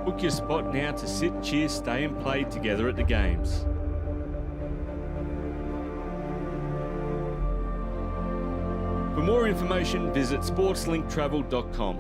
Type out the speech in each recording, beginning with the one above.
Book your spot now to sit, cheer, stay and play together at the games. For more information, visit sportslinktravel.com.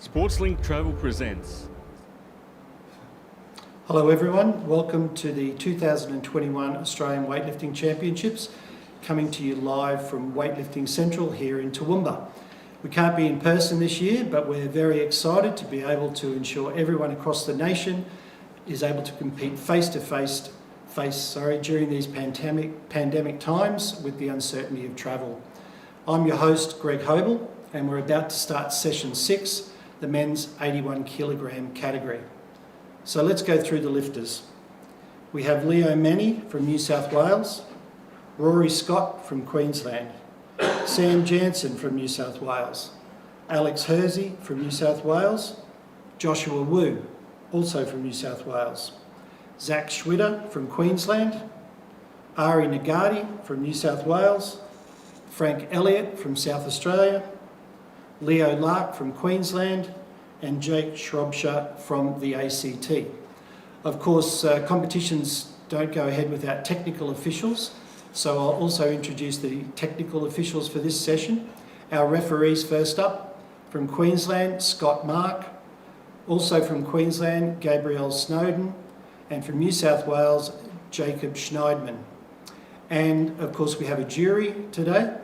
SportsLink Travel presents. Hello everyone, welcome to the 2021 Australian Weightlifting Championships, coming to you live from Weightlifting Central here in Toowoomba. We can't be in person this year, but we're very excited to be able to ensure everyone across the nation is able to compete face-to-face during these pandemic times with the uncertainty of travel. I'm your host, Greg Hobel, and we're about to start session 6, the men's 81 kilogram category. So let's go through the lifters. We have Leo Manny from New South Wales, Rory Scott from Queensland, Sam Jansen from New South Wales, Alex Hersey from New South Wales, Joshua Wu, also from New South Wales, Zach Schwitter from Queensland, Ari Nagari from New South Wales, Frank Elliott from South Australia, Leo Lark from Queensland, and Jake Shropshire from the ACT. Of course, competitions don't go ahead without technical officials, so I'll also introduce the technical officials for this session. Our referees first up, from Queensland, Scott Mark, also from Queensland, Gabrielle Snowden, and from New South Wales, Jacob Schneidman. And of course we have a jury today.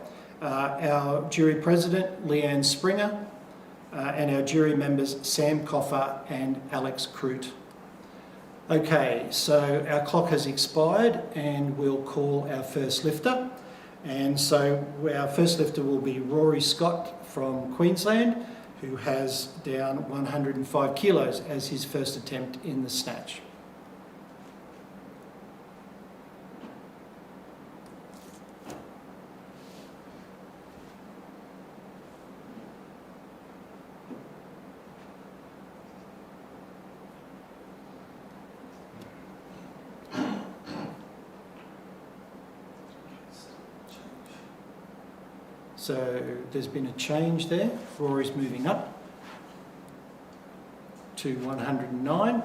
Our jury president, Leanne Springer, and our jury members, Sam Coffer and Alex Crute. Okay, so our clock has expired and we'll call our first lifter. And so our first lifter will be Rory Scott from Queensland, who has down 105 kilos as his first attempt in the snatch. So there's been a change there. Rory's moving up to 109.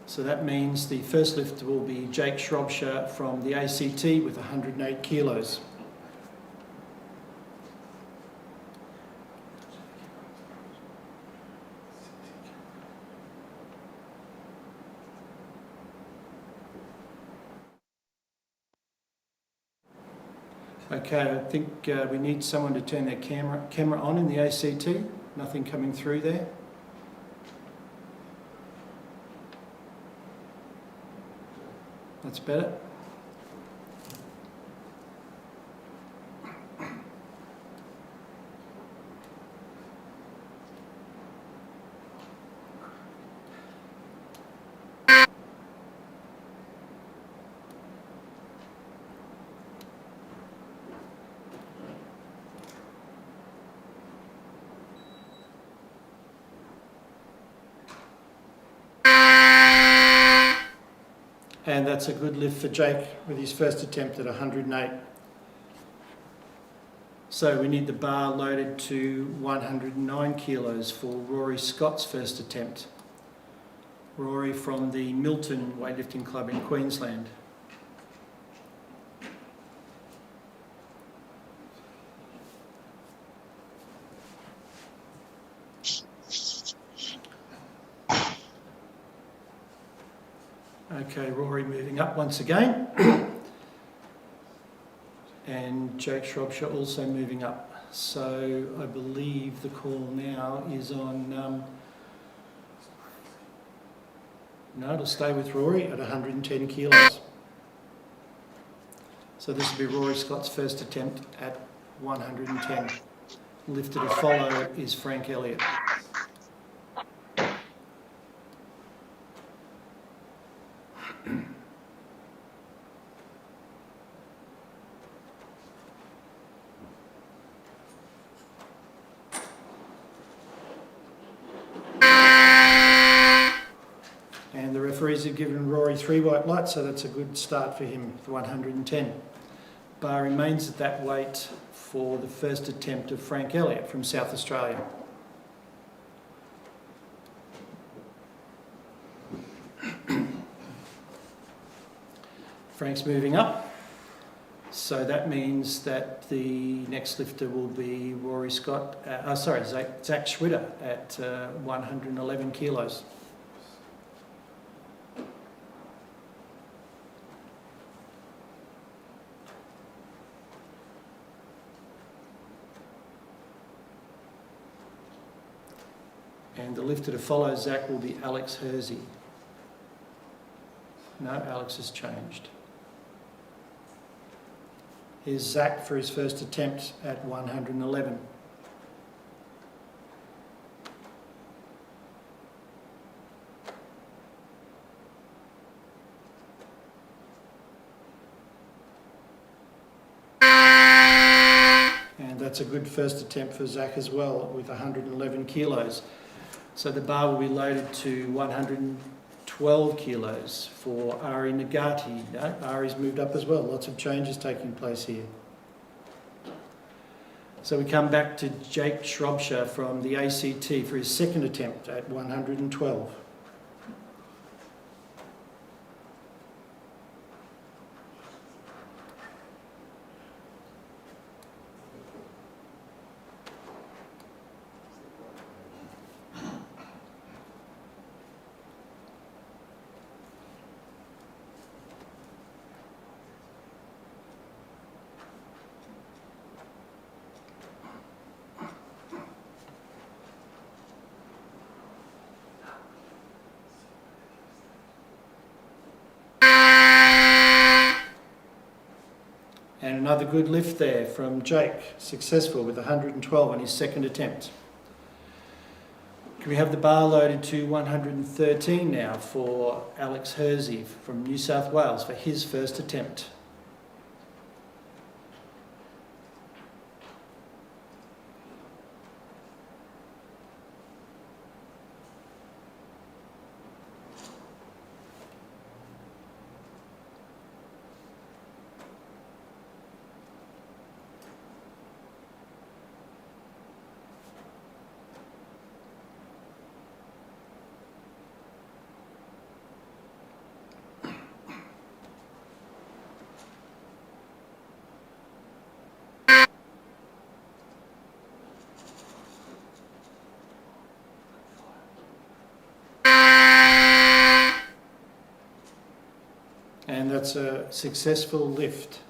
So that means the first lifter will be Jake Shropshire from the ACT with 108 kilos. Okay, I think we need someone to turn their camera on in the ACT. Nothing coming through there. That's better. And that's a good lift for Jake with his first attempt at 108. So we need the bar loaded to 109 kilos for Rory Scott's first attempt. Rory from the Milton Weightlifting Club in Queensland. Okay, Rory moving up once again. And Jake Shropshire also moving up. So I believe the call now is on, no, it'll stay with Rory at 110 kilos. So this will be Rory Scott's first attempt at 110. Lifted to follow is Frank Elliott. And the referees have given Rory 3 white lights, so that's a good start for him for 110. Bar remains at that weight for the first attempt of Frank Elliott from South Australia. Frank's moving up, so that means that the next lifter will be Rory Scott, Zach Schwitter at 111 kilos. And the lifter to follow Zach will be Alex Hersey. No, Alex has changed. Here's Zach for his first attempt at 111. And that's a good first attempt for Zach as well with 111 kilos. So the bar will be loaded to 112 kilos for Ari Nagari. No, Ari's moved up as well. Lots of changes taking place here. So we come back to Jake Shropshire from the ACT for his second attempt at 112. And another good lift there from Jake, successful with 112 on his second attempt. Can we have the bar loaded to 113 now for Alex Hersey from New South Wales for his first attempt? And that's a successful lift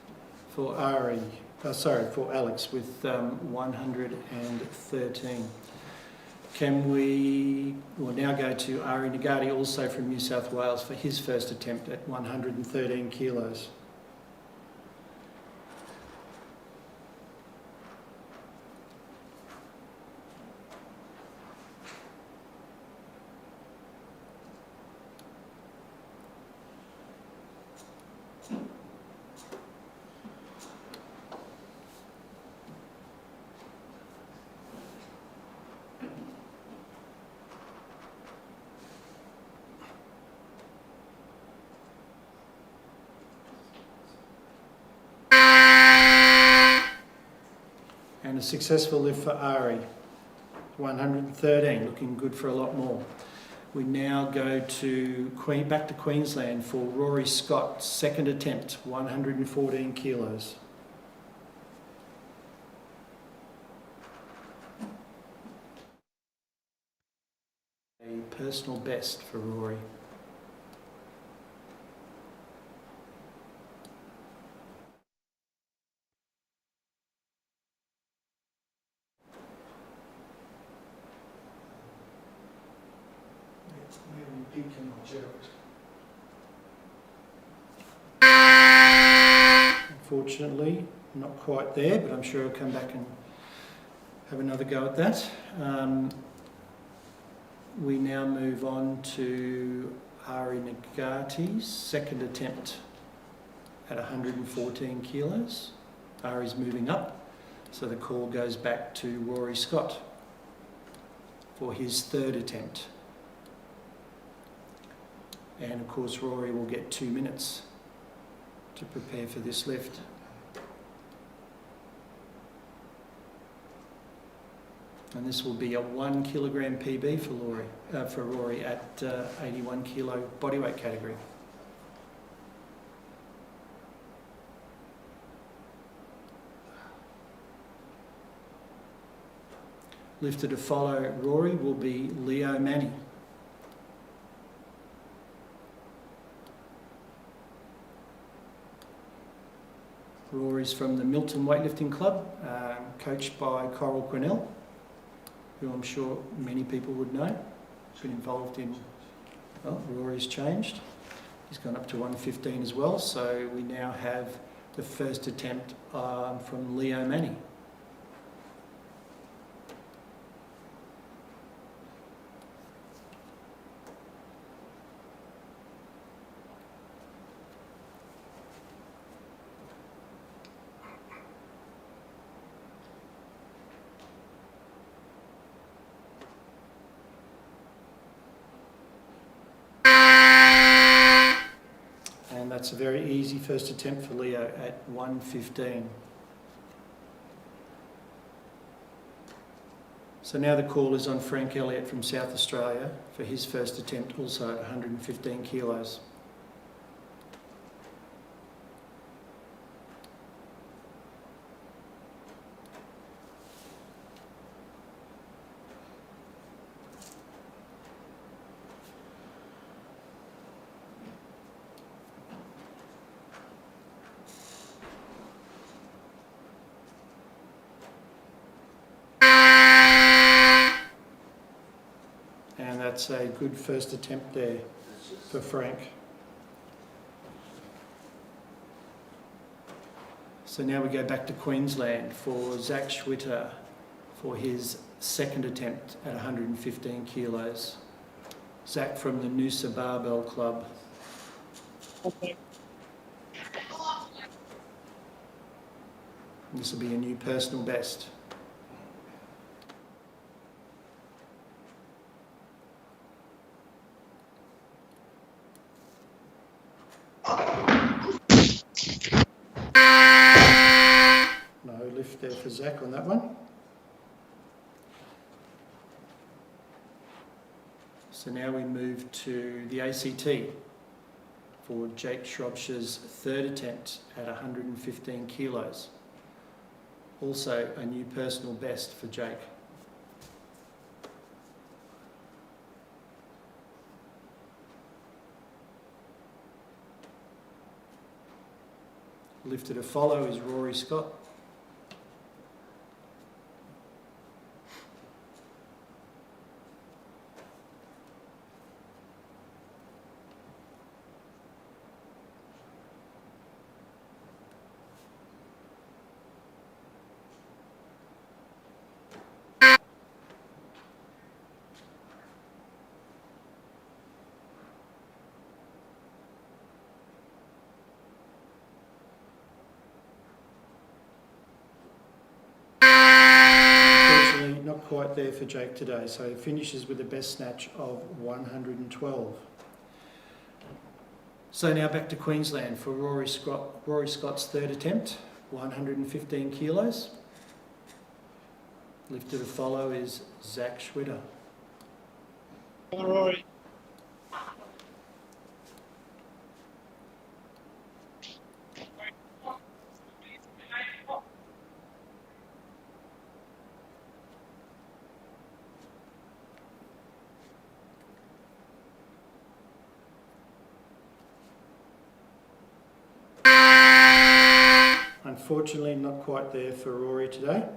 for for Alex with 113. We'll now go to Ari Nagari, also from New South Wales, for his first attempt at 113 kilos. a successful lift for Ari, 113, looking good for a lot more. We now go back to Queensland for Rory Scott, second attempt, 114 kilos. A personal best for Rory. Unfortunately, not quite there, but I'm sure I'll come back and have another go at that. We now move on to Ari Nagari's second attempt at 114 kilos. Ari's moving up, so the call goes back to Rory Scott for his third attempt. And of course Rory will get 2 minutes to prepare for this lift. And this will be a 1 kilogram PB for Rory at 81 kilo bodyweight category. Lifter to follow Rory will be Leo Manny. Rory's from the Milton Weightlifting Club, coached by Coral Quinnell, who I'm sure many people would know. He's been involved in, well, Rory's changed. He's gone up to 115 as well, so we now have the first attempt from Leo Manny. And that's a very easy first attempt for Leo at 115. So now the call is on Frank Elliott from South Australia for his first attempt, also at 115 kilos. And that's a good first attempt there for Frank. So now we go back to Queensland for Zach Schwitter for his second attempt at 115 kilos. Zach from the Noosa Barbell Club. Okay. This will be a new personal best. No lift there for Zach on that one. So now we move to the ACT for Jake Shropshire's third attempt at 115 kilos. Also a new personal best for Jake. Lifter to follow is Rory Scott. Not quite there for Jake today, so he finishes with a best snatch of 112. So now back to Queensland for Rory Scott's third attempt, 115 kilos. Lifter to follow is Zach Schwitter. Come on, Rory. Unfortunately, not quite there for Rory today.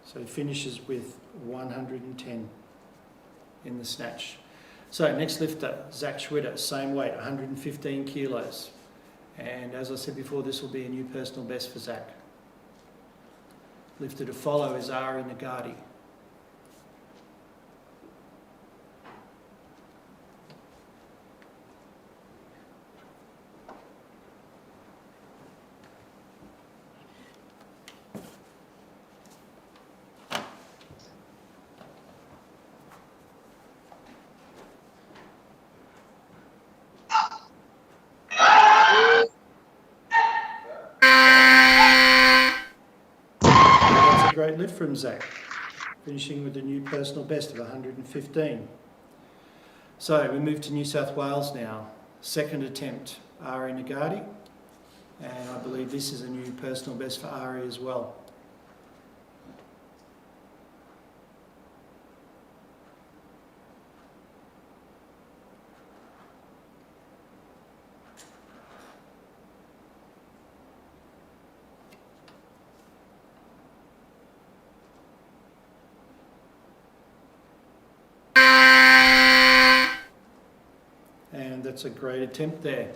So he finishes with 110 in the snatch. So next lifter, Zach Schwitter, same weight, 115 kilos. And as I said before, this will be a new personal best for Zach. Lifter to follow is Ari Nagari. That's a great lift from Zach, finishing with a new personal best of 115. So we move to New South Wales now. Second attempt, Ari Nagari, and I believe this is a new personal best for Ari as well. And that's a great attempt there.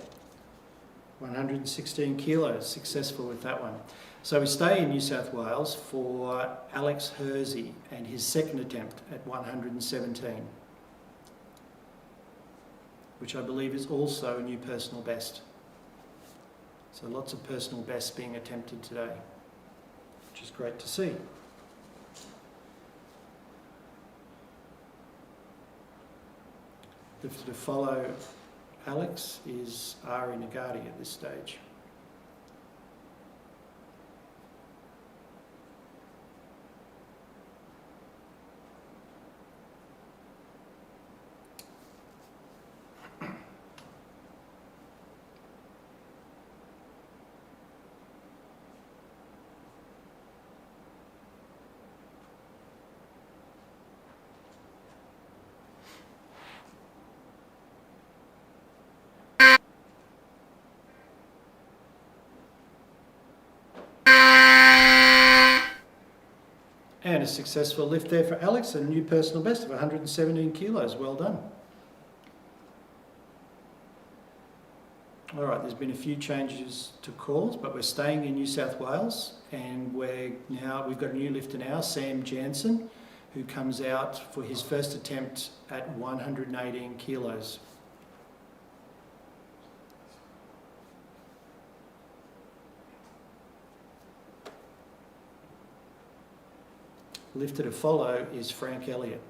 116 kilos, successful with that one. So we stay in New South Wales for Alex Hersey and his second attempt at 117, which I believe is also a new personal best. So lots of personal bests being attempted today, which is great to see. Lifter to follow Alex is Ari Nagari at this stage. And a successful lift there for Alex, a new personal best of 117 kilos. Well done. All right, there's been a few changes to calls, but we're staying in New South Wales, and we've got a new lifter now, Sam Jansen, who comes out for his first attempt at 118 kilos. Lifter to follow is Frank Elliott.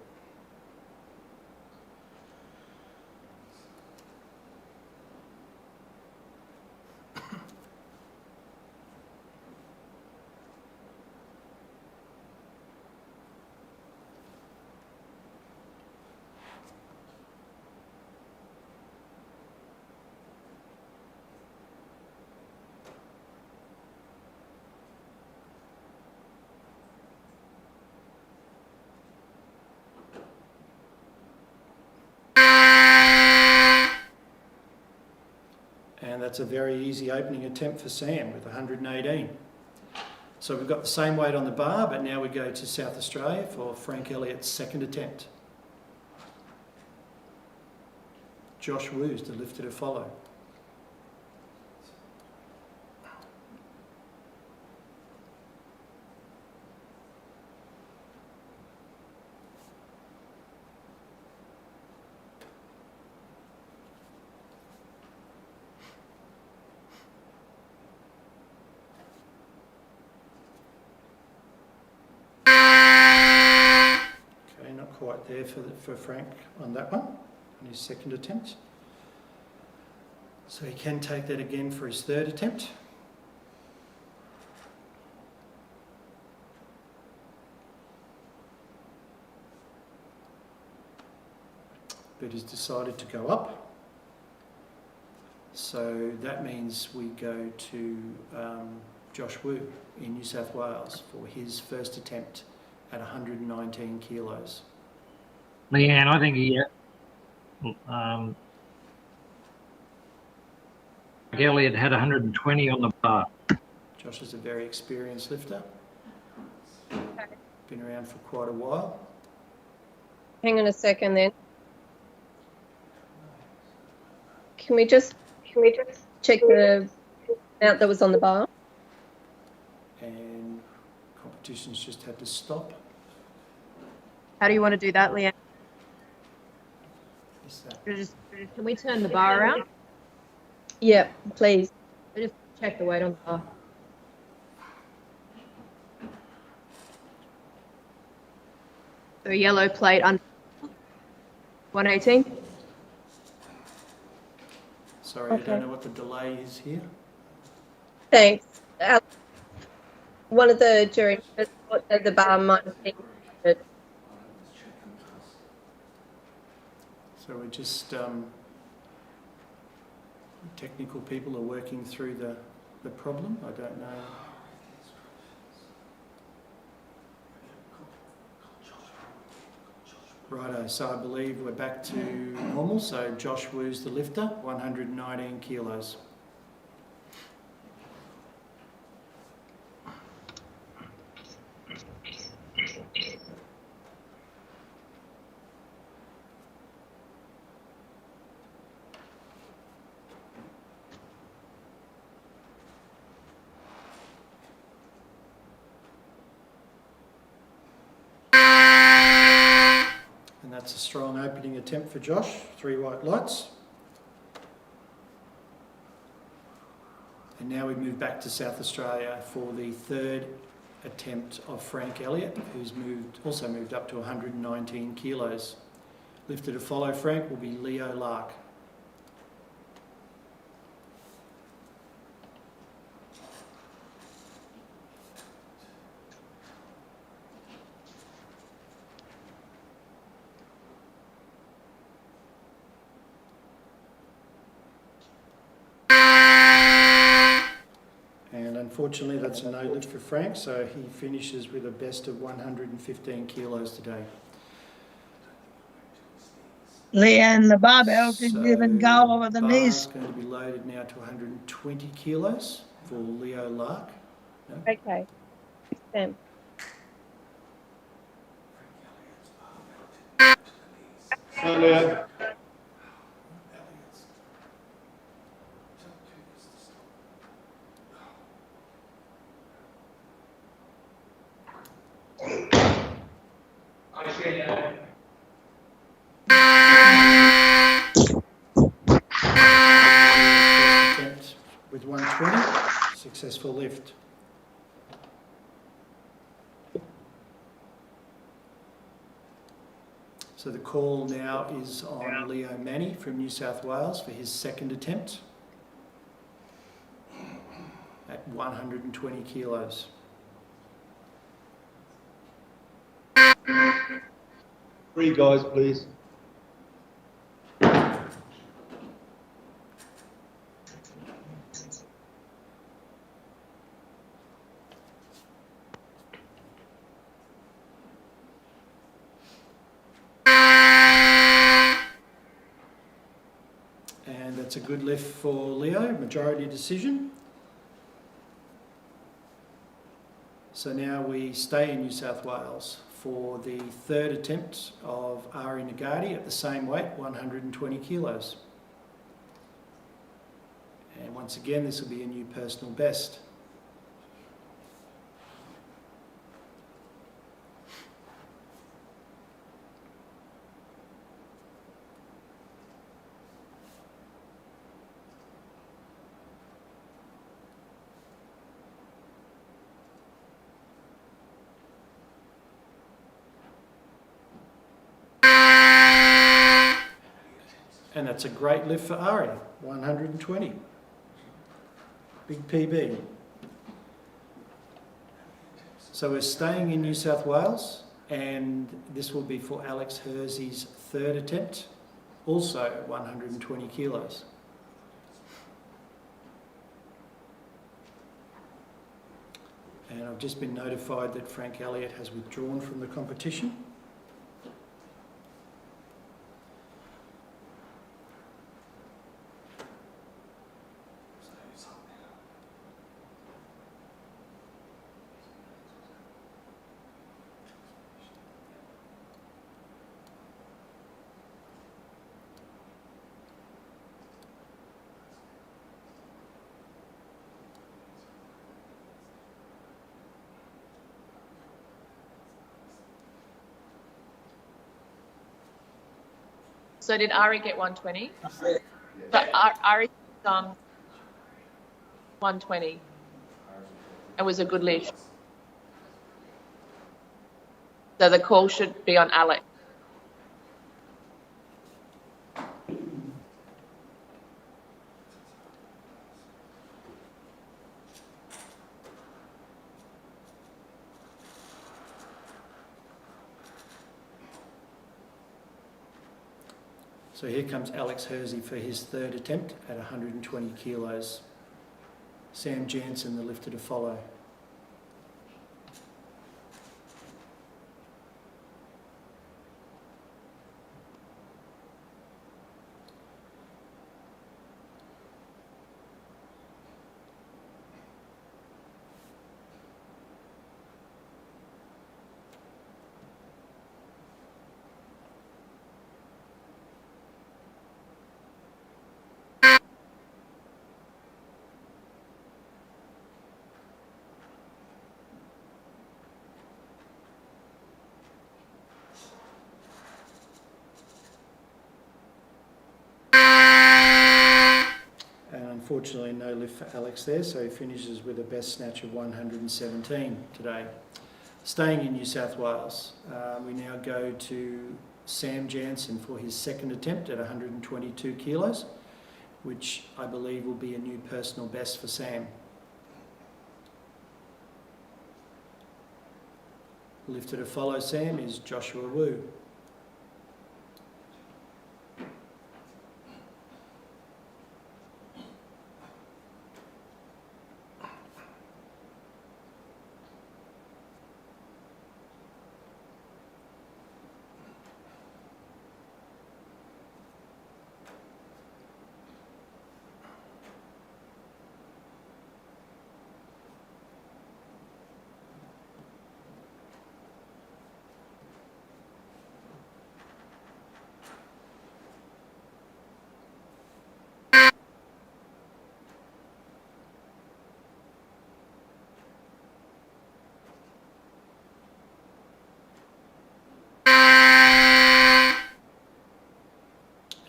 And that's a very easy opening attempt for Sam with 118. So we've got the same weight on the bar, but now we go to South Australia for Frank Elliott's second attempt. Josh Woos, the lifter to follow. Quite there for Frank on that one, on his second attempt. So he can take that again for his third attempt. but has decided to go up. So that means we go to Josh Wu in New South Wales for his first attempt at 119 kilos. Leanne, I think Elliot had 120 on the bar. Josh is a very experienced lifter. Been around for quite a while. Hang on a second then. Can we just check the amount that was on the bar? And competition's just had to stop. How do you want to do that, Leanne? Is that Can we turn the bar around? Yeah, please. I just check the weight on the bar. So yellow plate under 118. Sorry, I Okay. don't know what the delay is here. Thanks. One of the jury thought that the bar might have been. So we're just, technical people are working through the problem. I don't know. Righto, so I believe we're back to normal. So Josh Wu's the lifter, 119 kilos. And that's a strong opening attempt for Josh. 3 white lights. And now we move back to South Australia for the third attempt of Frank Elliott, who's also moved up to 119 kilos. Lifter to follow Frank will be Leo Lark. And unfortunately that's a no lift for Frank, so he finishes with a best of 115 kilos today. Leanne, the barbell didn't even go over the Bar's knees. going to be loaded now to 120 kilos for Leo Lark. No? Okay. Sam. Elliot. First attempt with 120, successful lift. So the call now is on Leo Manny from New South Wales for his second attempt at 120 kilos. Three guys, please. And that's a good lift for Leo, majority decision. So now we stay in New South Wales for the third attempt of Ari Nagari at the same weight, 120 kilos. And once again, this will be a new personal best. And that's a great lift for Ari, 120. Big PB. So we're staying in New South Wales, and this will be for Alex Hersey's third attempt also at 120 kilos. And I've just been notified that Frank Elliott has withdrawn from the competition. So did Ari get 120? But Ari done 120. It was a good lift. So the call should be on Alex. So here comes Alex Hersey for his third attempt at 120 kilos. Sam Jansen, the lifter to follow. Unfortunately, no lift for Alex there, so he finishes with a best snatch of 117 today. Staying in New South Wales, we now go to Sam Jansen for his second attempt at 122 kilos, which I believe will be a new personal best for Sam. Lifter to follow Sam is Joshua Wu.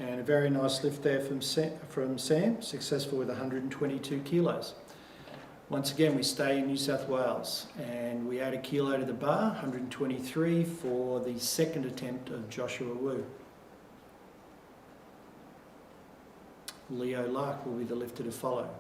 And a very nice lift there from Sam, successful with 122 kilos. Once again, we stay in New South Wales and we add a kilo to the bar, 123 for the second attempt of Joshua Wu. Leo Lark will be the lifter to follow.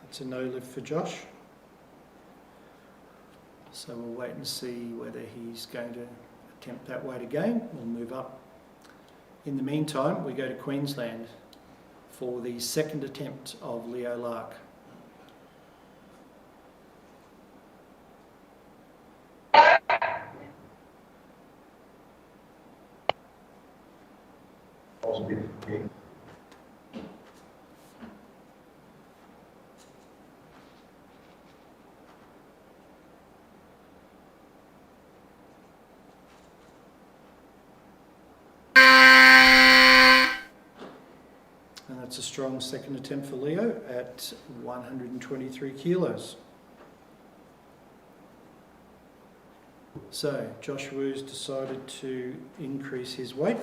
It's a no lift for Josh. So we'll wait and see whether he's going to attempt that weight again. We'll move up. In the meantime, we go to Queensland for the second attempt of Leo Lark. strong second attempt for Leo at 123 kilos. So Joshua's decided to increase his weight,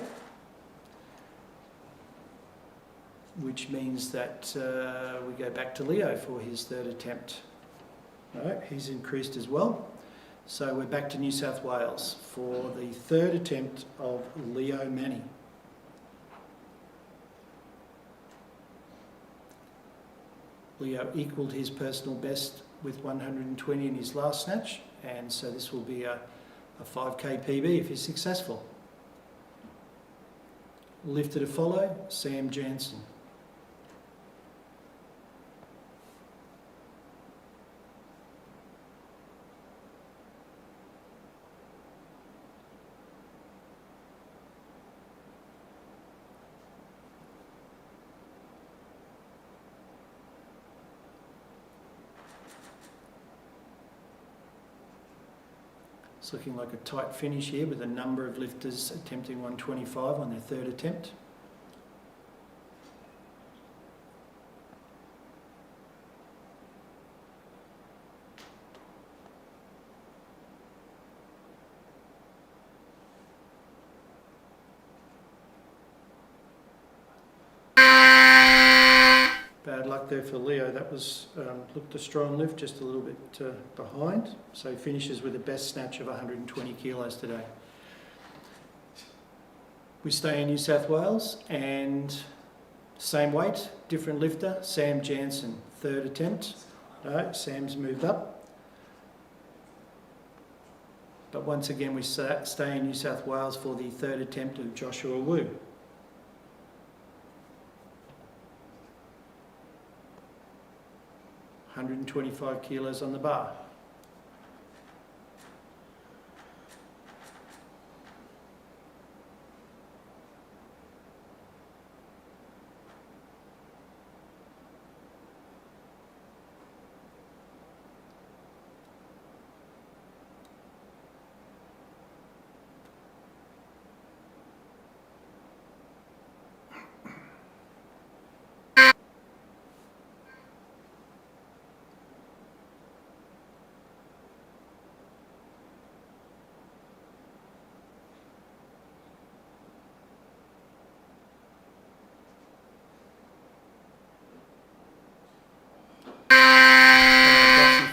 which means that we go back to Leo for his third attempt. No, he's increased as well. So we're back to New South Wales for the third attempt of Leo Manny. Leo equalled his personal best with 120 in his last snatch, and so this will be a 5k PB if he's successful. Lifter to follow, Sam Jansen. It's looking like a tight finish here with a number of lifters attempting 125 on their third attempt. Bad luck there for Leo. That was looked a strong lift, just a little bit behind. So he finishes with a best snatch of 120 kilos today. We stay in New South Wales and same weight, different lifter, Sam Jansen, third attempt. No, Sam's moved up. But once again we stay in New South Wales for the third attempt of Joshua Wu. $125 kilos on the bar.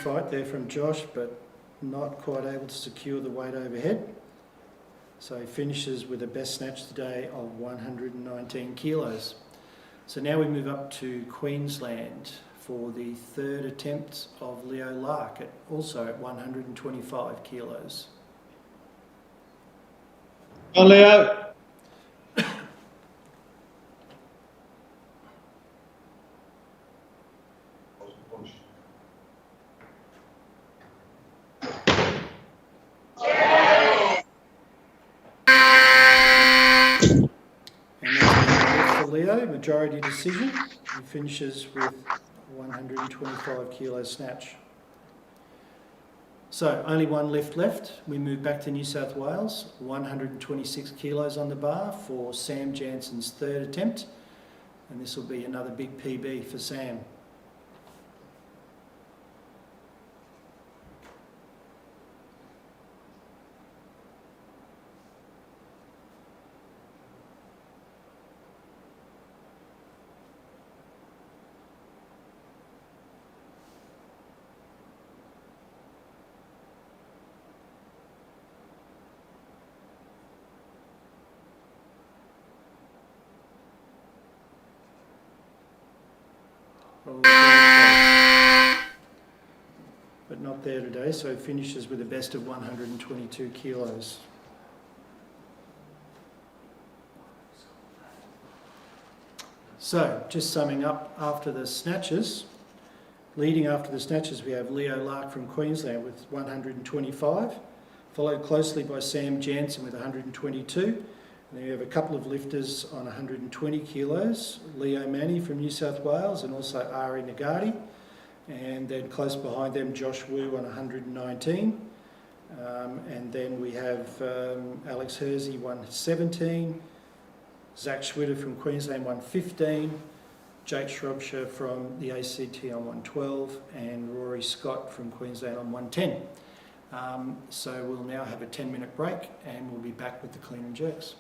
Fight there from Josh, but not quite able to secure the weight overhead. So he finishes with a best snatch today of 119 kilos. So now we move up to Queensland for the third attempt of Leo Lark, also at 125 kilos. On Leo. Leo, majority decision. He finishes with 125 kilo snatch. So only one lift left. We move back to New South Wales, 126 kilos on the bar for Sam Jansen's third attempt. And this will be another big PB for Sam. But not there today, so he finishes with a best of 122 kilos. So, just summing up after the snatches, leading after the snatches we have Leo Lark from Queensland with 125, followed closely by Sam Jansen with 122. And then we have a couple of lifters on 120 kilos, Leo Manny from New South Wales and also Ari Nagari. And then close behind them, Josh Wu on 119. And then we have Alex Hersey, 117. Zach Schwitter from Queensland, 115. Jake Shropshire from the ACT on 112, and Rory Scott from Queensland on 110. So we'll now have a 10-minute break, and we'll be back with the clean and jerks.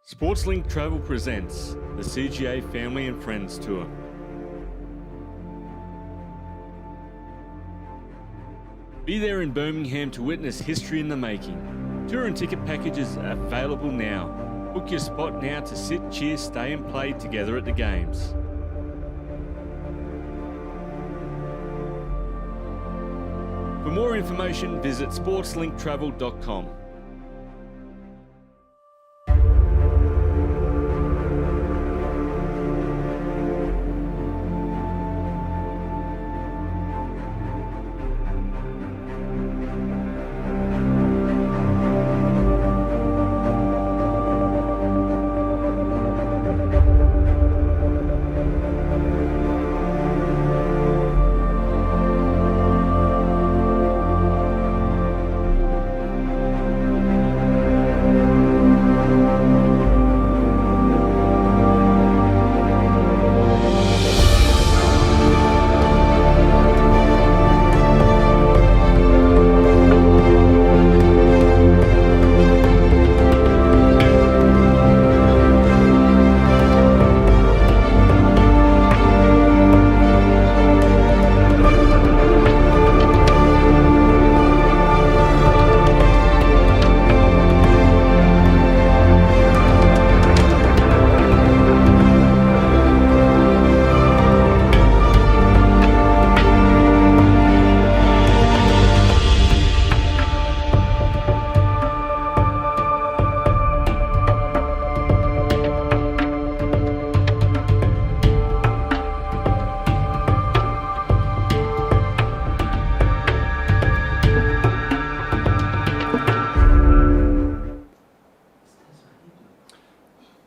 SportsLink Travel presents the CGA Family and Friends Tour. Be there in Birmingham to witness history in the making. Tour and ticket packages are available now. Book your spot now to sit, cheer, stay and play together at the games. For more information, visit sportslinktravel.com.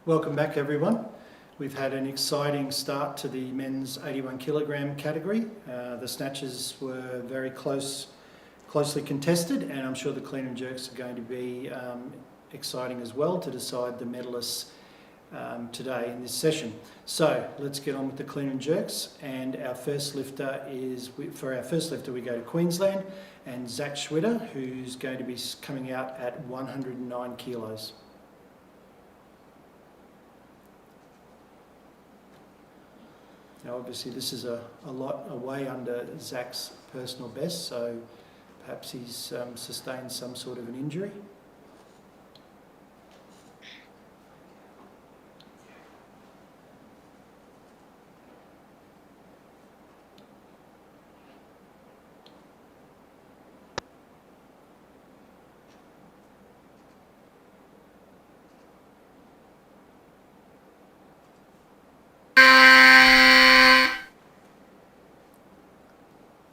Welcome back, everyone. We've had an exciting start to the men's 81 kilogram category. The snatches were very closely contested, and I'm sure the clean and jerks are going to be exciting as well to decide the medalists today in this session. So let's get on with the clean and jerks. And our first lifter for our first lifter we go to Queensland, and Zach Schwitter, who's going to be coming out at 109 kilos. Now obviously this is a lot away under Zach's personal best, so perhaps he's sustained some sort of an injury.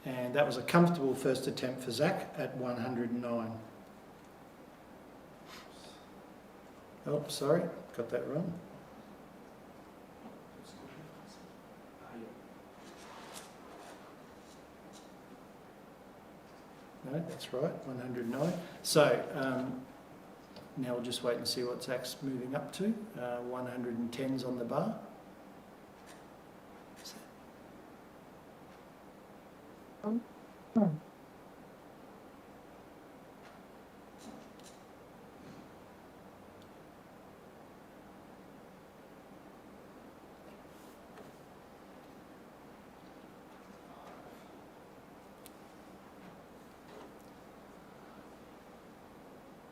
And that was a comfortable first attempt for Zach at 109. Oh, sorry, got that wrong. No, that's right, 109. So now we'll just wait and see what Zach's moving up to. 110's on the bar.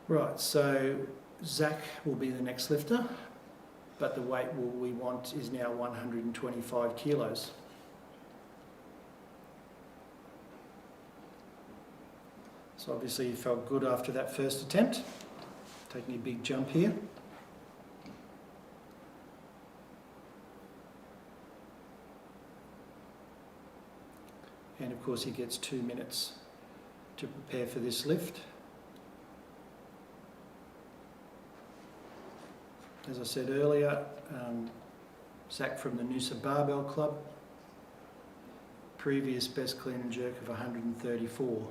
Right, so Zach will be the next lifter, but the weight we want is now 125 kilos. So obviously he felt good after that first attempt, taking a big jump here. And of course he gets 2 minutes to prepare for this lift. As I said earlier, Zach from the Noosa Barbell Club, previous best clean and jerk of 134.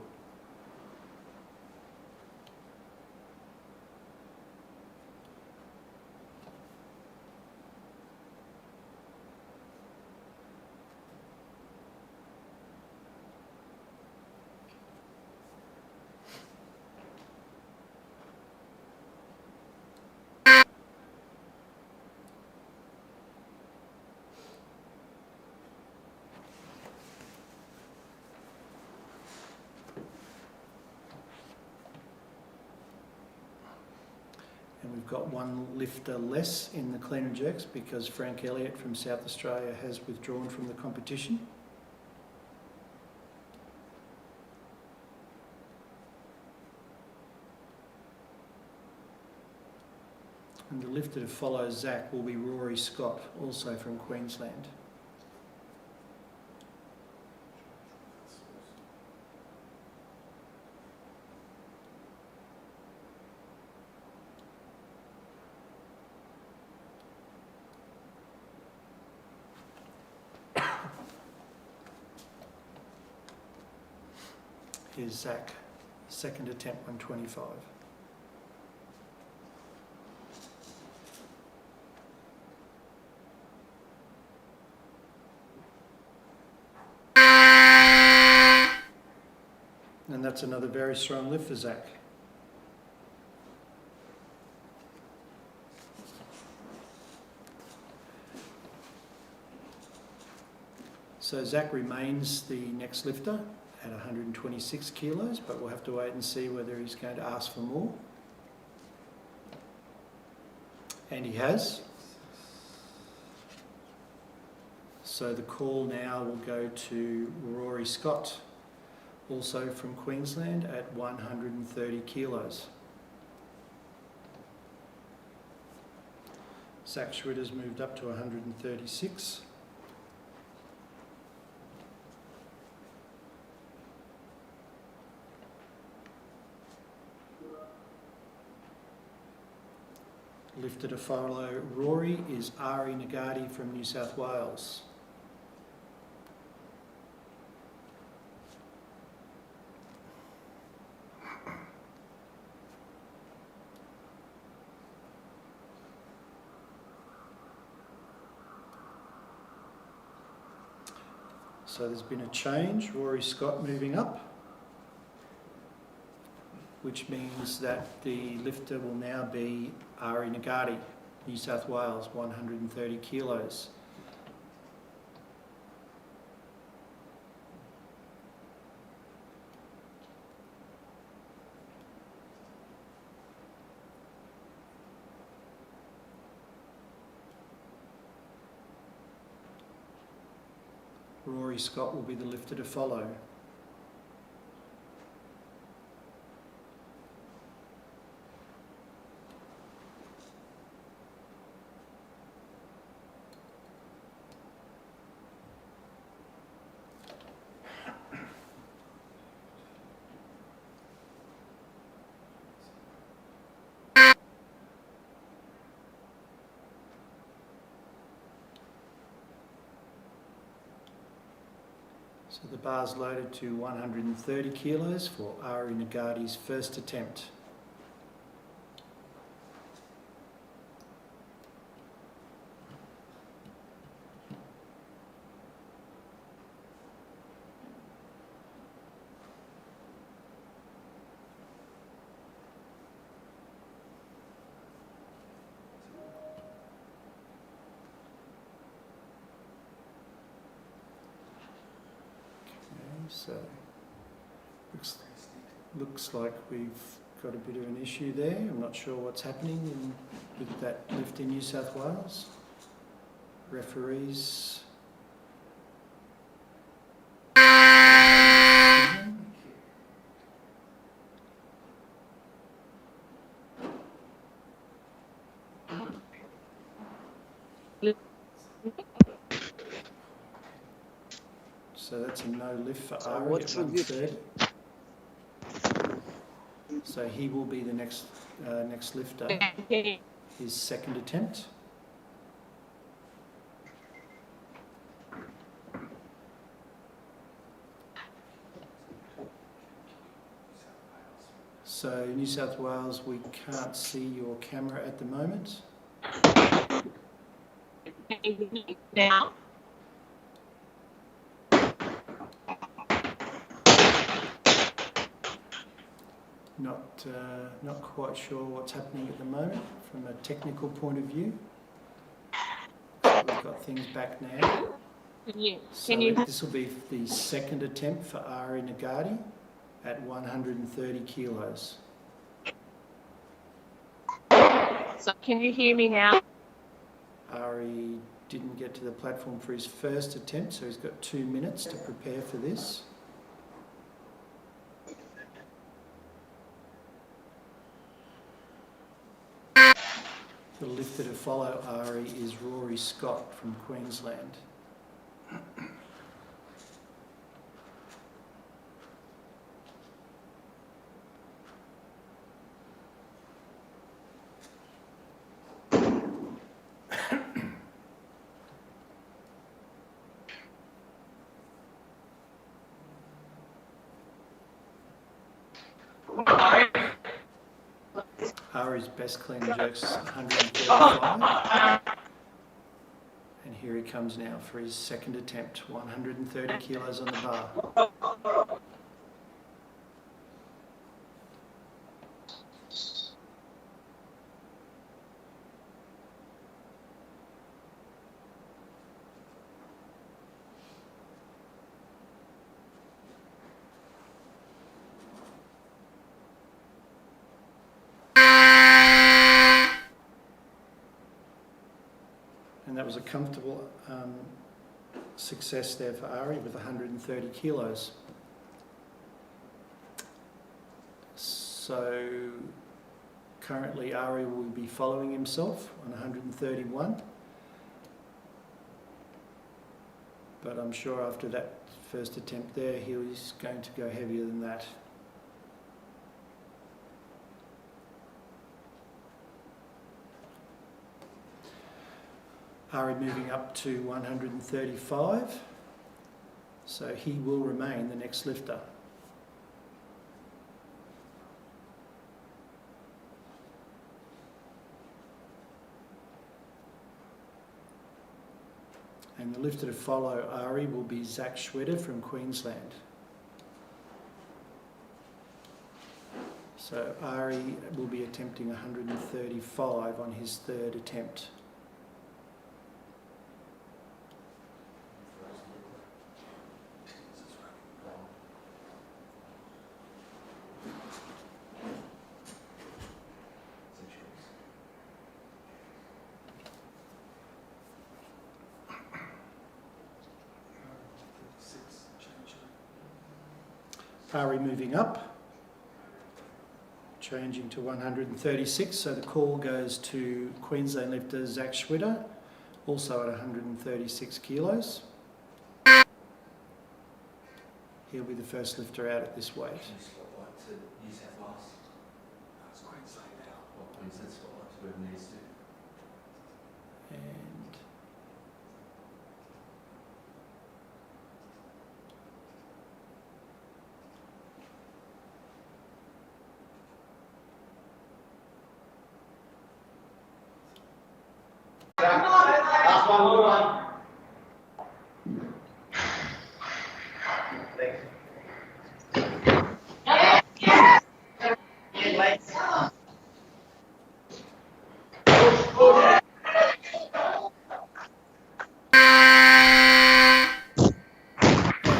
And we've got one lifter less in the clean and jerks because Frank Elliott from South Australia has withdrawn from the competition. And the lifter to follow Zach will be Rory Scott, also from Queensland. Here's Zach, second attempt 125. And that's another very strong lift for Zach. So Zach remains the next lifter at 126 kilos, but we'll have to wait and see whether he's going to ask for more. And he has. So the call now will go to Rory Scott, also from Queensland, at 130 kilos. Zach Schwitter's moved up to 136. Lifter to follow Rory is Ari Nagari from New South Wales. So there's been a change, Rory Scott moving up, which means that the lifter will now be Ari Nagari, New South Wales, 130 kilos. Rory Scott will be the lifter to follow. So the bar's loaded to 130 kilos for Ari Nagari's first attempt. So looks like we've got a bit of an issue there. I'm not sure what's happening with that lift in New South Wales. Referees. So that's a no lift for Ari at 130. So he will be the next lifter. His second attempt. So New South Wales, we can't see your camera at the moment. Now. Not quite sure what's happening at the moment from a technical point of view. We've got things back now. This will be the second attempt for Ari Nagari at 130 kilos. So can you hear me now? Ari didn't get to the platform for his first attempt, so he's got 2 minutes to prepare for this. The lifter to follow Ari is Rory Scott from Queensland. Ari's best clean and jerks 135. And here he comes now for his second attempt, 130 kilos on the bar. And that was a comfortable success there for Ari with 130 kilos. So currently Ari will be following himself on 131. But I'm sure after that first attempt there, he's going to go heavier than that. Ari moving up to 135, so he will remain the next lifter. And the lifter to follow Ari will be Schwitter from Queensland. So Ari will be attempting 135 on his third attempt. Ari moving up, changing to 136, so the call goes to Queensland lifter Schwitter, also at 136 kilos. He'll be the first lifter out at this weight.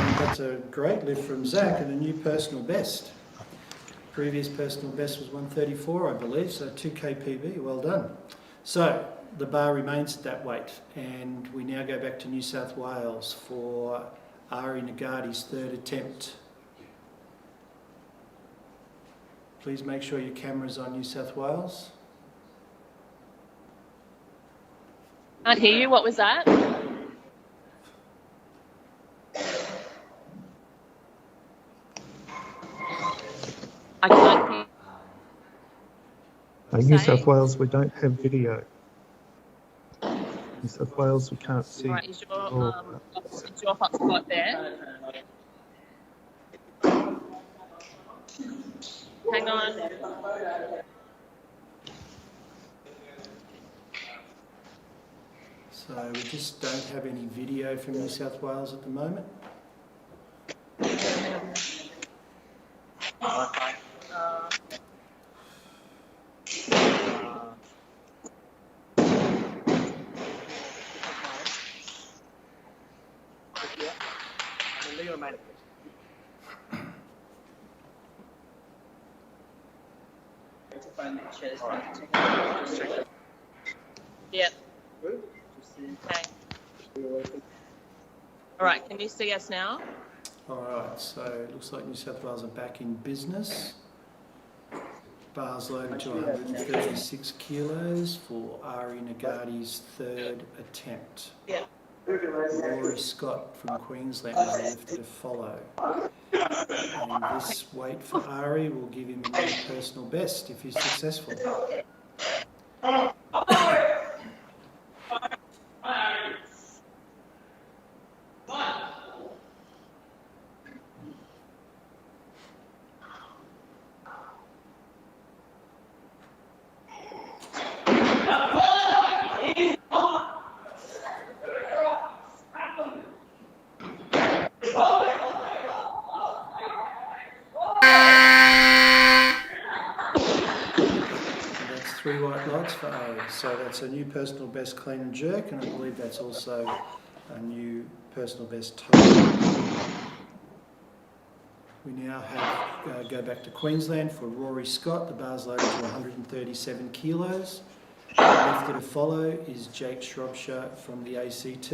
And that's a great lift from Zach and a new personal best. Previous personal best was 134, I believe, so 2k PB, well done. So the bar remains at that weight, and we now go back to New South Wales for Ari Nagari's third attempt. Please make sure your camera's on New South Wales. Can't hear you. What was that? I can't hear. New South Wales, we don't have video. New South Wales, we can't see. Right, is your hotspot there? Hang on. So we just don't have any video from New South Wales at the moment. To find the chairs. Yeah. Okay. All right, can you see us now? All right, so it looks like New South Wales are back in business. Bars loaded to 136 kilos for Ari Nagari's third attempt. Yeah. Rory Scott from Queensland is lifted to follow. And this weight for Ari will give him a new personal best if he's successful. That's 3 white lights for Ari. So that's a new personal best clean and jerk, and I believe that's also a new personal best total. We now have go back to Queensland for Rory Scott. The bar's loaded to 137 kilos. Lifted to follow is Jake Shropshire from the ACT.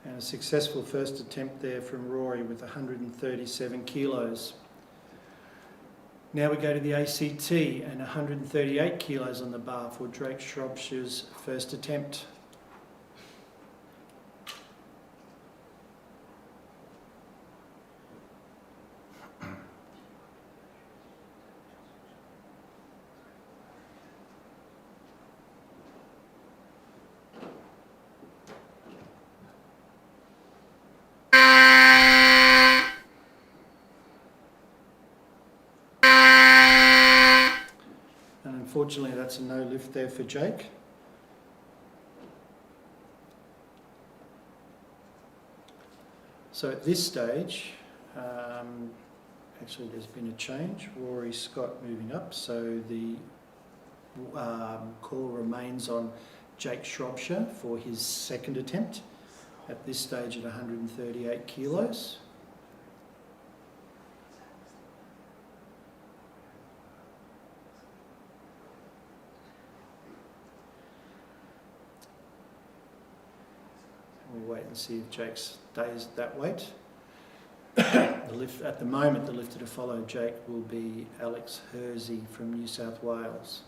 And a successful first attempt there from Rory with 137 kilos. Now we go to the ACT and 138 kilos on the bar for Drake Shropshire's first attempt. Unfortunately, that's a no lift there for Jake. So at this stage, actually there's been a change. Rory Scott moving up, so the call remains on Jake Shropshire for his second attempt, at this stage at 138 kilos. We'll wait and see if Jake stays that weight. At the moment, the lifter to follow Jake will be Alex Hersey from New South Wales.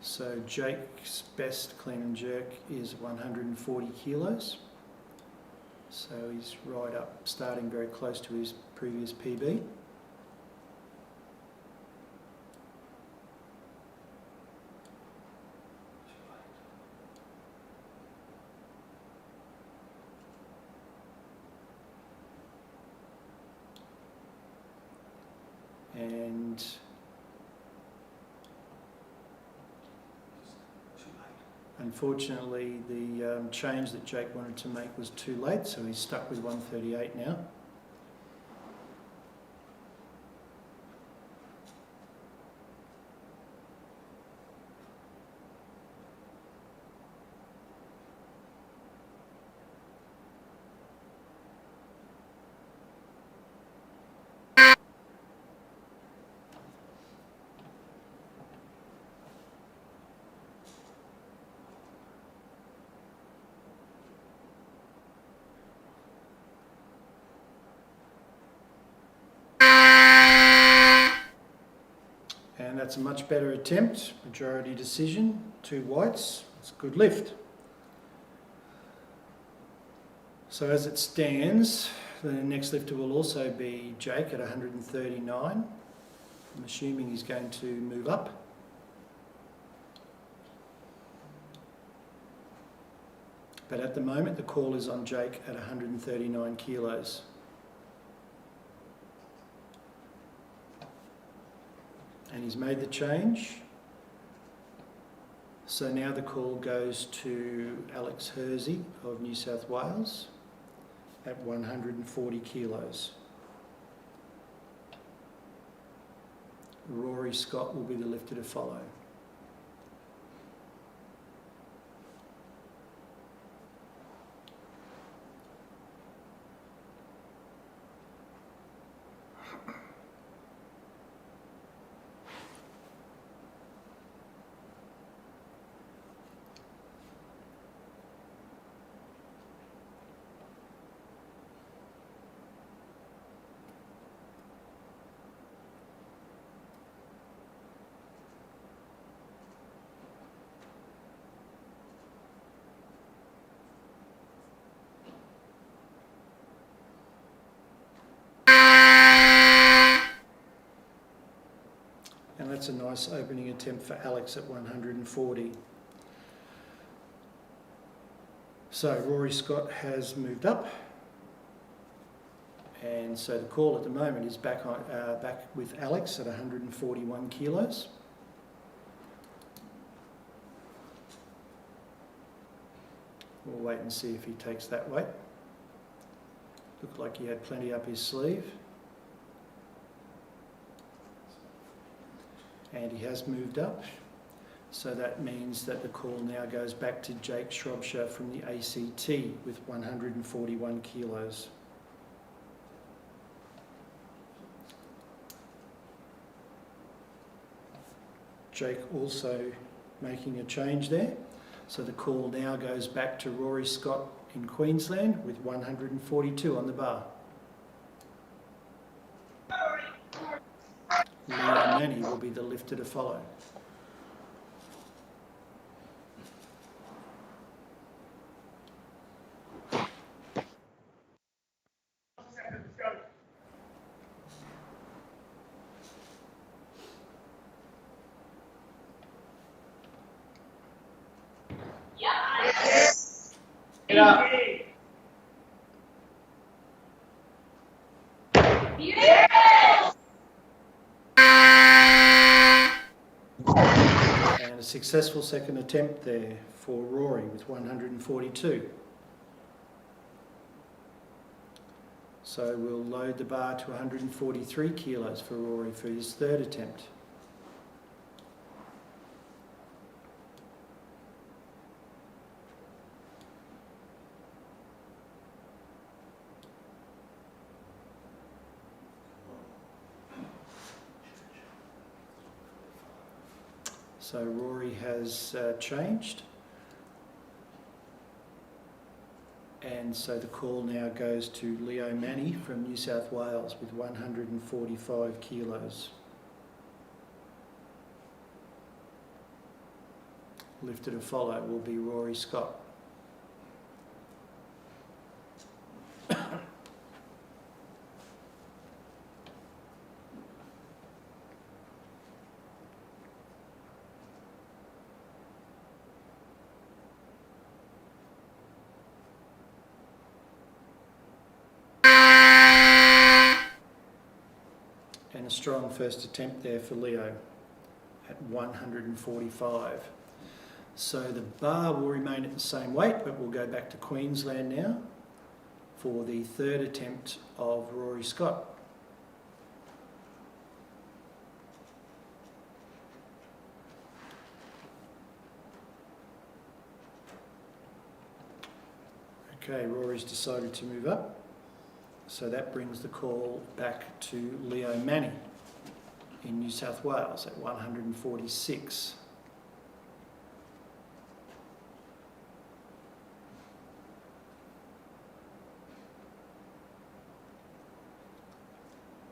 So Jake's best clean and jerk is 140 kilos. So he's right up, starting very close to his previous PB. And unfortunately, the change that Jake wanted to make was too late, so he's stuck with 138 now. And that's a much better attempt, majority decision, 2 whites, it's a good lift. So as it stands, The next lifter will also be Jake at 139. I'm assuming he's going to move up. But at the moment, the call is on Jake at 139 kilos. And he's made the change. So now the call goes to Alex Hersey of New South Wales at 140 kilos. Rory Scott will be the lifter to follow. And that's a nice opening attempt for Alex at 140. So Rory Scott has moved up. And so the call at the moment is back with Alex at 141 kilos. We'll wait and see if he takes that weight. Looked like he had plenty up his sleeve. And he has moved up. So that means that the call now goes back to Jake Shropshire from the ACT with 141 kilos. Jake also making a change there. So the call now goes back to Rory Scott in Queensland with 142 on the bar. Manny will be the lifter to follow. Get up. And a successful second attempt there for Rory with 142. So we'll load the bar to 143 kilos for Rory for his third attempt. So Rory has changed. And so the call now goes to Leo Manny from New South Wales with 145 kilos. Lifter to follow will be Rory Scott. And a strong first attempt there for Leo at 145. So the bar will remain at the same weight, but we'll go back to Queensland now for the third attempt of Rory Scott. Okay, Rory's decided to move up. So that brings the call back to Leo Manny in New South Wales at 146.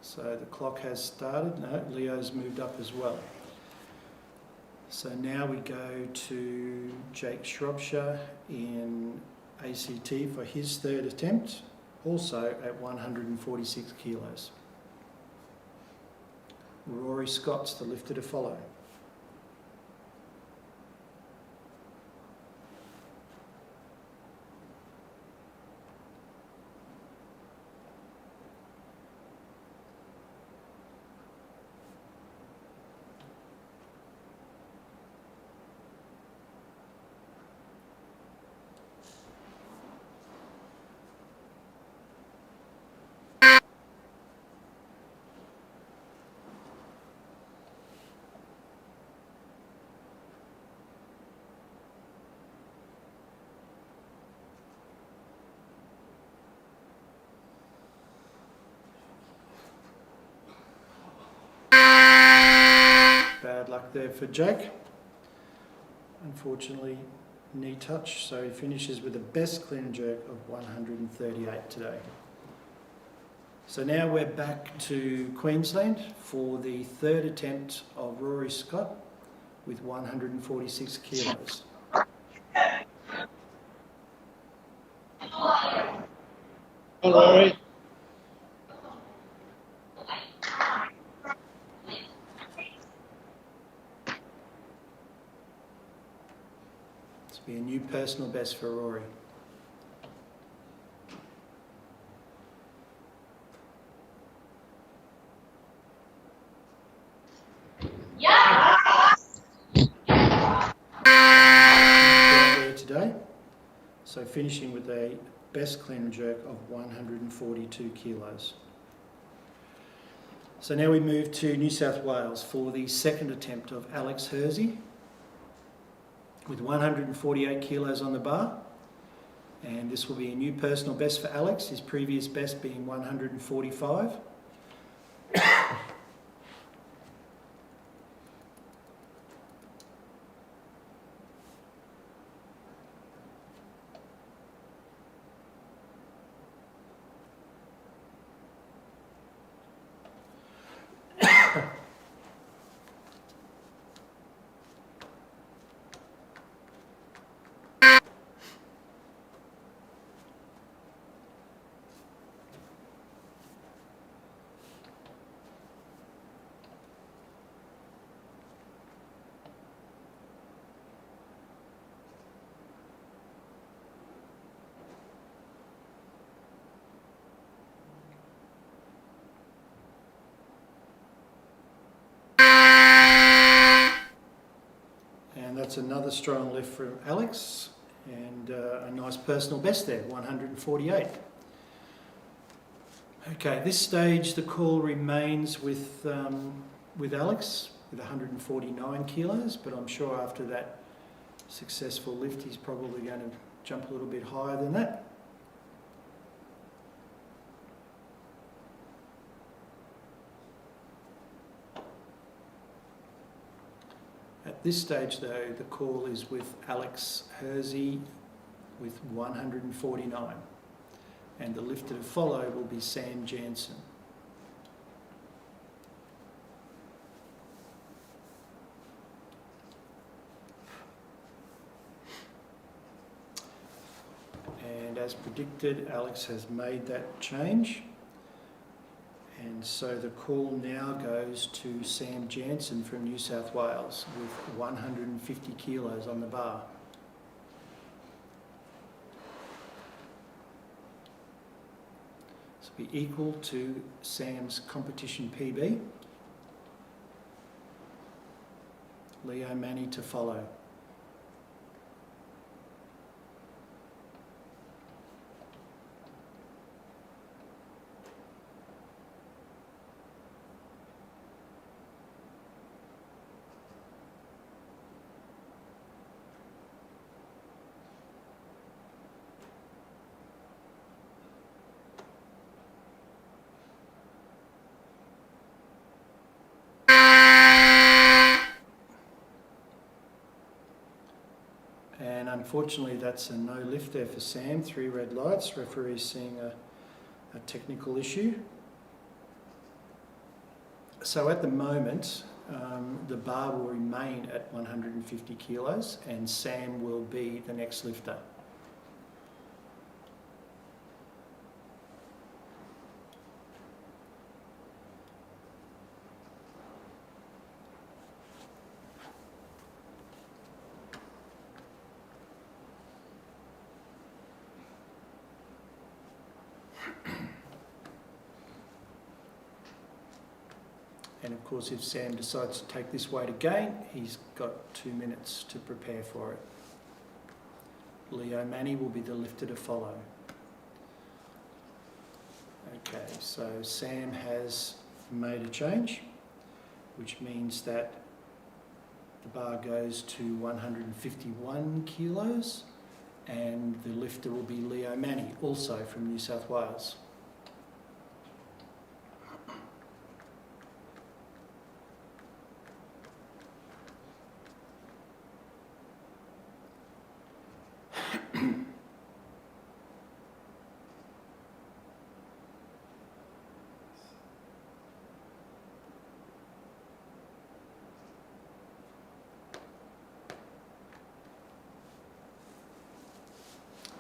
So the clock has started. No, Leo's moved up as well. So now we go to Jake Shropshire in ACT for his third attempt. also at 146 kilos. Rory Scott's the lifter to follow. Bad luck there for Jake. Unfortunately, knee touch, so he finishes with a best clean and jerk of 138 today. So now we're back to Queensland for the third attempt of Rory Scott with 146 kilos. Hi, Rory. This will be a new personal best for Rory. There today. So finishing with a best clean and jerk of 142 kilos. So now we move to New South Wales for the second attempt of Alex Hersey with 148 kilos on the bar. And this will be a new personal best for Alex, his previous best being 145. And that's another strong lift from Alex, and a nice personal best there, 148. Okay, at this stage the call remains with Alex with 149 kilos, but I'm sure after that successful lift he's probably going to jump a little bit higher than that. At this stage though, the call is with Alex Hersey with 149, and the lifter to follow will be Sam Jansen. And as predicted, Alex has made that change. And so the call now goes to Sam Jansen from New South Wales with 150 kilos on the bar. This will be equal to Sam's competition PB. Leo Manny to follow. And unfortunately that's a no lift there for Sam, 3 red lights, referee seeing a technical issue. So at the moment the bar will remain at 150 kilos and Sam will be the next lifter. And of course, if Sam decides to take this weight again, he's got 2 minutes to prepare for it. Leo Manny will be the lifter to follow. Okay, so Sam has made a change, which means that the bar goes to 151 kilos, and the lifter will be Leo Manny, also from New South Wales.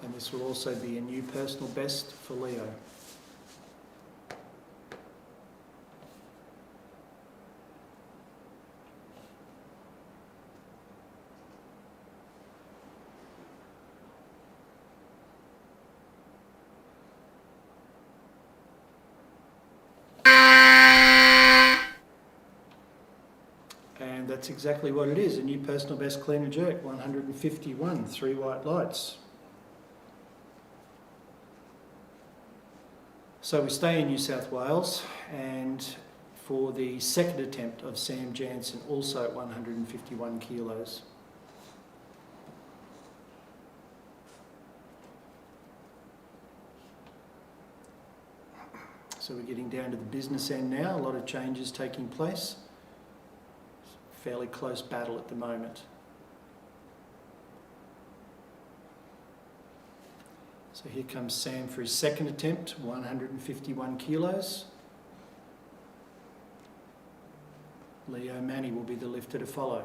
And this will also be a new personal best for Leo. And that's exactly what it is, a new personal best clean and jerk, 151, 3 white lights. So we stay in New South Wales, and for the second attempt of Sam Jansen, also at 151 kilos. So we're getting down to the business end now, a lot of changes taking place. Fairly close battle at the moment. So here comes Sam for his second attempt, 151 kilos. Leo Manny will be the lifter to follow.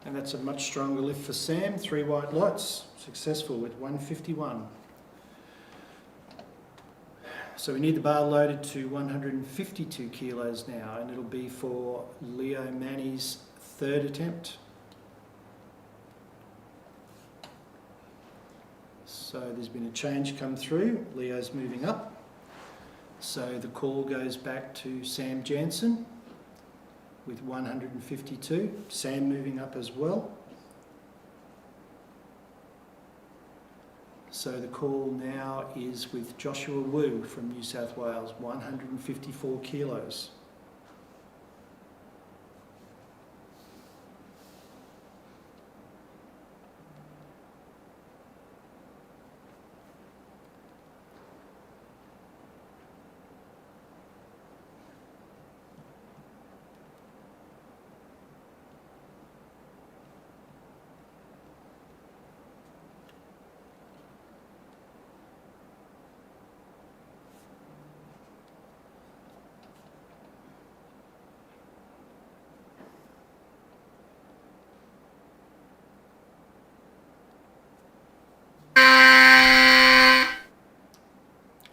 And that's a much stronger lift for Sam, 3 white lights, successful with 151. So we need the bar loaded to 152 kilos now, and it'll be for Leo Manny's third attempt. So there's been a change come through, Leo's moving up. So the call goes back to Sam Jansen with 152, Sam moving up as well. So the call now is with Joshua Wu from New South Wales, 154 kilos.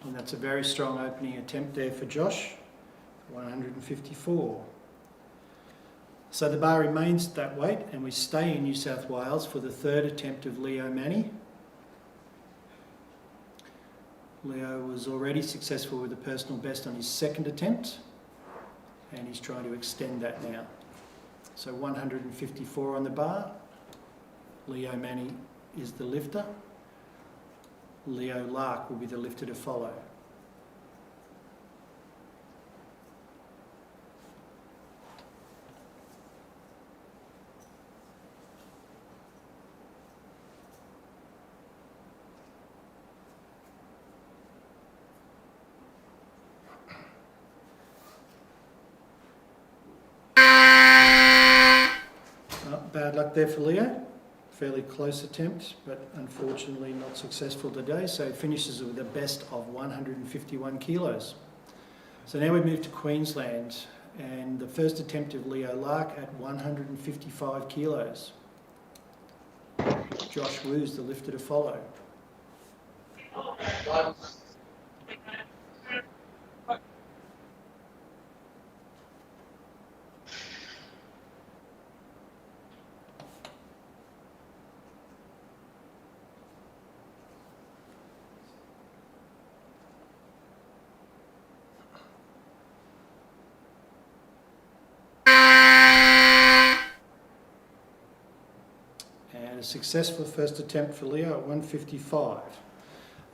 And that's a very strong opening attempt there for Josh, 154. So the bar remains at that weight, and we stay in New South Wales for the third attempt of Leo Manny. Leo was already successful with a personal best on his second attempt, and he's trying to extend that now. So 154 on the bar. Leo Manny is the lifter. Leo Lark will be the lifter to follow. Oh, bad luck there for Leo. fairly close attempt, but unfortunately not successful today, so finishes with a best of 151 kilos. So now we move to Queensland, and the first attempt of Leo Lark at 155 kilos. Josh Wu's the lifter to follow. And a successful first attempt for Leo at 155.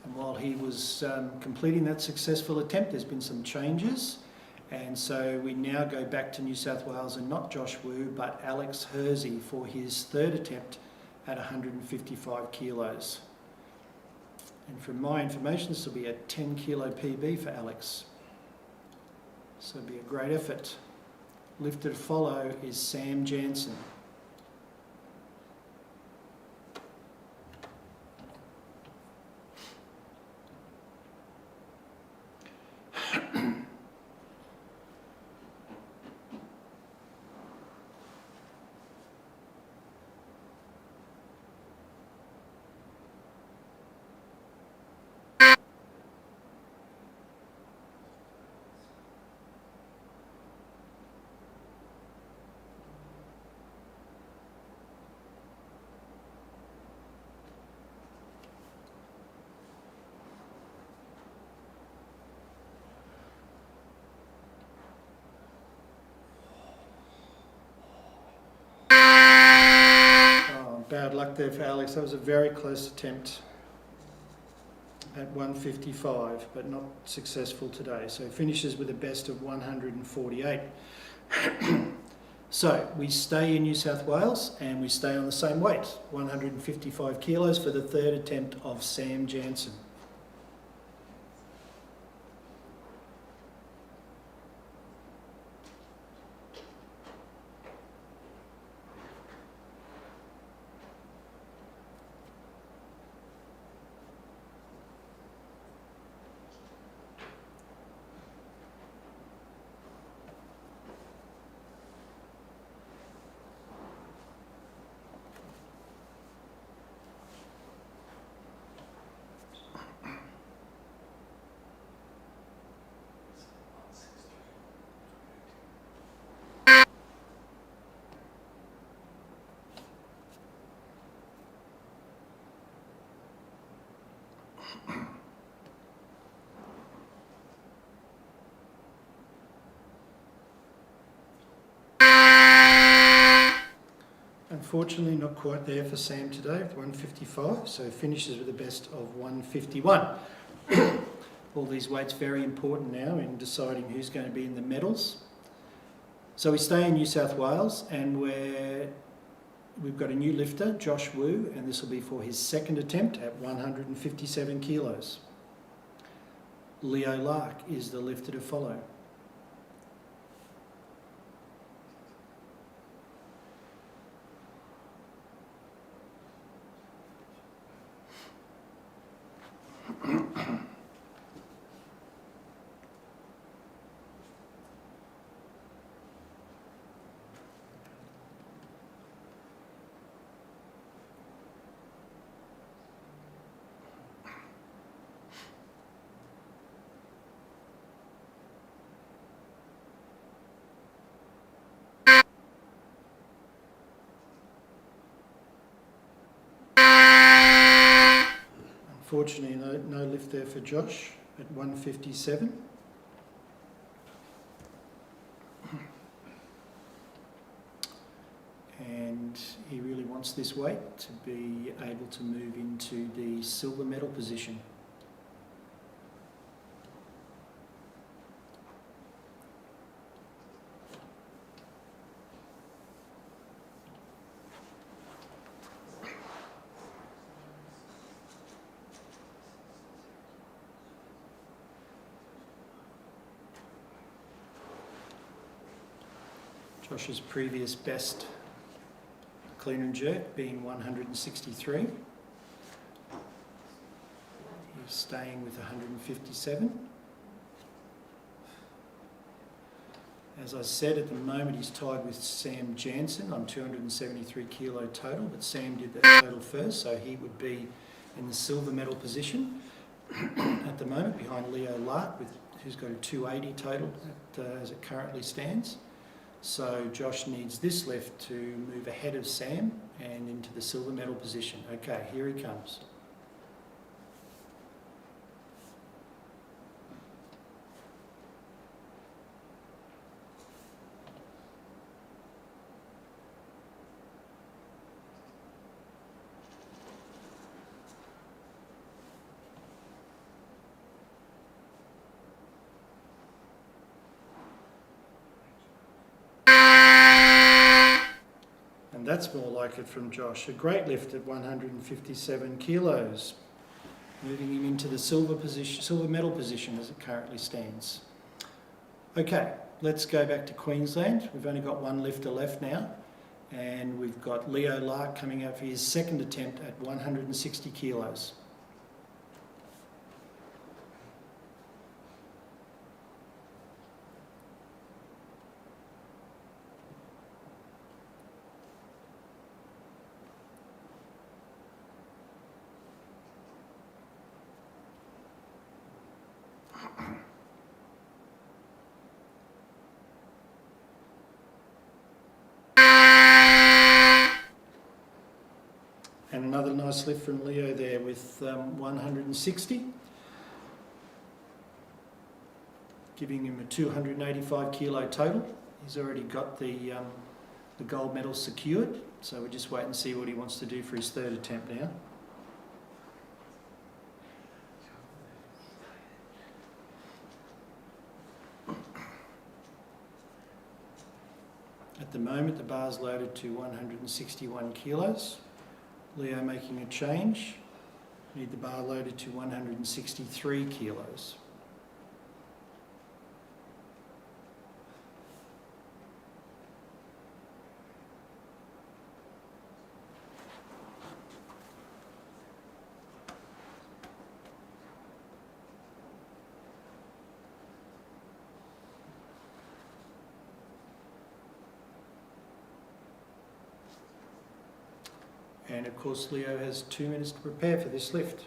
And while he was completing that successful attempt, there's been some changes. And so we now go back to New South Wales and not Josh Wu, but Alex Hersey for his third attempt at 155 kilos. And from my information, this will be a 10 kilo PB for Alex. So it'll be a great effort. Lifter to follow is Sam Jansen. Bad luck there for Alex. That was a very close attempt at 155, but not successful today. So finishes with a best of 148. So we stay in New South Wales and we stay on the same weight, 155 kilos for the third attempt of Sam Jansen. Unfortunately, not quite there for Sam today with 155, so finishes with a best of 151. All these weights very important now in deciding who's going to be in the medals. So we stay in New South Wales and we've got a new lifter, Josh Wu, and this will be for his second attempt at 157 kilos. Leo Lark is the lifter to follow. Unfortunately, no lift there for Josh at 157. And he really wants this weight to be able to move into the silver medal position. Josh's previous best clean and jerk being 163. He's staying with 157. As I said, at the moment he's tied with Sam Jansen on 273 kilo total, but Sam did that total first, so he would be in the silver medal position at the moment, behind Leo Lark, who's got a 280 total as it currently stands. So Josh needs this lift to move ahead of Sam and into the silver medal position. Okay, here he comes. And that's more like it from Josh. A great lift at 157 kilos, moving him into the silver medal position as it currently stands. Okay, let's go back to Queensland. We've only got one lifter left now, and we've got Leo Lark coming out for his second attempt at 160 kilos. And another nice lift from Leo there with 160, giving him a 285 kilo total. He's already got the gold medal secured, so we'll just wait and see what he wants to do for his third attempt now. At the moment, the bar's loaded to 161 kilos. Leo making a change. Need the bar loaded to 163 kilos. And of course Leo has 2 minutes to prepare for this lift.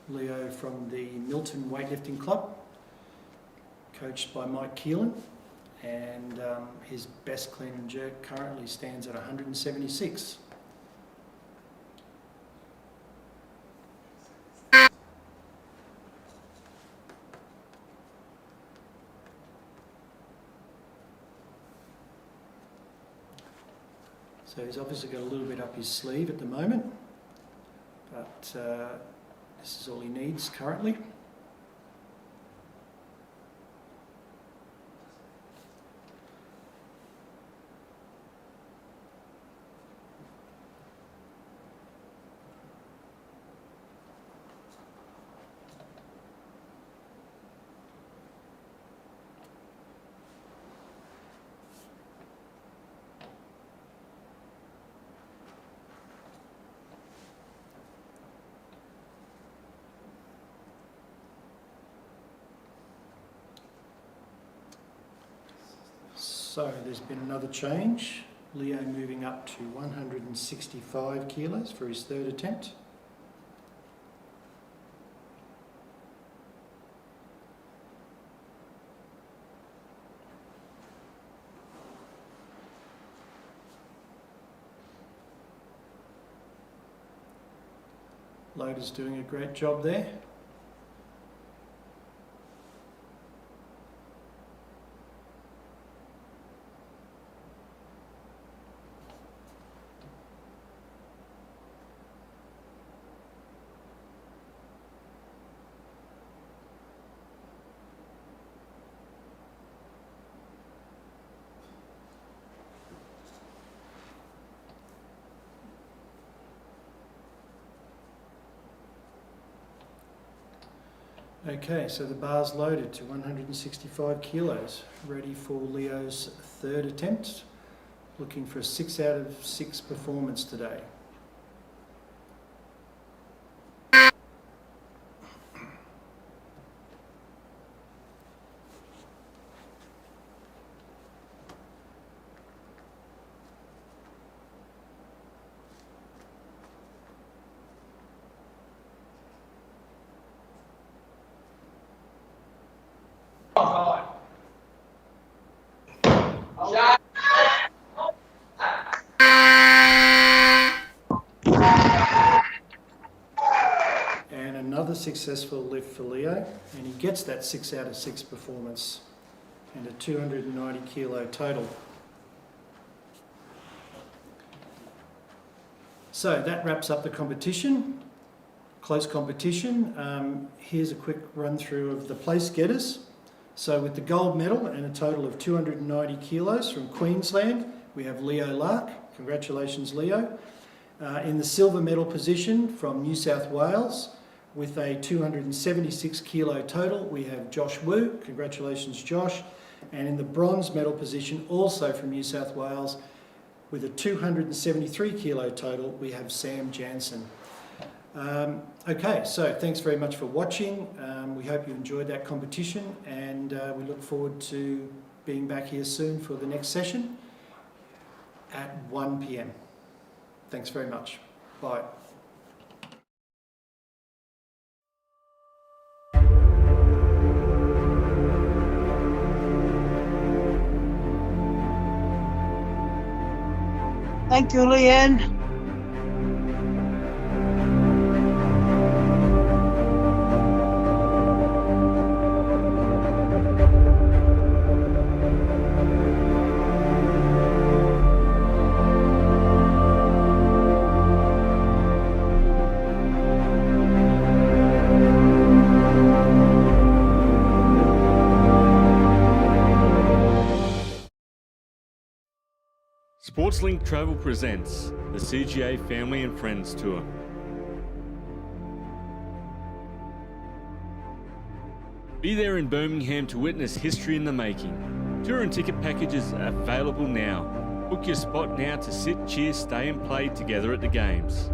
Leo from the Milton Weightlifting Club, coached by Mike Keelan, and his best clean and jerk currently stands at 176. So he's obviously got a little bit up his sleeve at the moment, but this is all he needs currently. So there's been another change. Leo moving up to 165 kilos for his third attempt. Loader's doing a great job there. Okay, so the bar's loaded to 165 kilos, ready for Leo's third attempt. looking for a 6 out of 6 performance today. And another successful lift for Leo, and he gets that 6 out of 6 performance and a 290 kilo total. So that wraps up the competition, close competition. Here's a quick run through of the place getters. So with the gold medal and a total of 290 kilos from Queensland, we have Leo Lark. Congratulations, Leo. In the silver medal position from New South Wales, with a 276 kilo total, we have Josh Wu. Congratulations, Josh. And in the bronze medal position, also from New South Wales, with a 273 kilo total, we have Sam Jansen. Okay, so thanks very much for watching. We hope you enjoyed that competition, and we look forward to being back here soon for the next session at 1 p.m. Thanks very much. Bye. Thank you, Leanne. SportsLink Travel presents the CGA Family and Friends Tour. Be there in Birmingham to witness history in the making. Tour and ticket packages are available now. Book your spot now to sit, cheer, stay and play together at the games.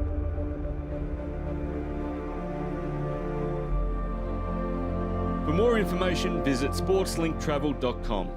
For more information, visit sportslinktravel.com.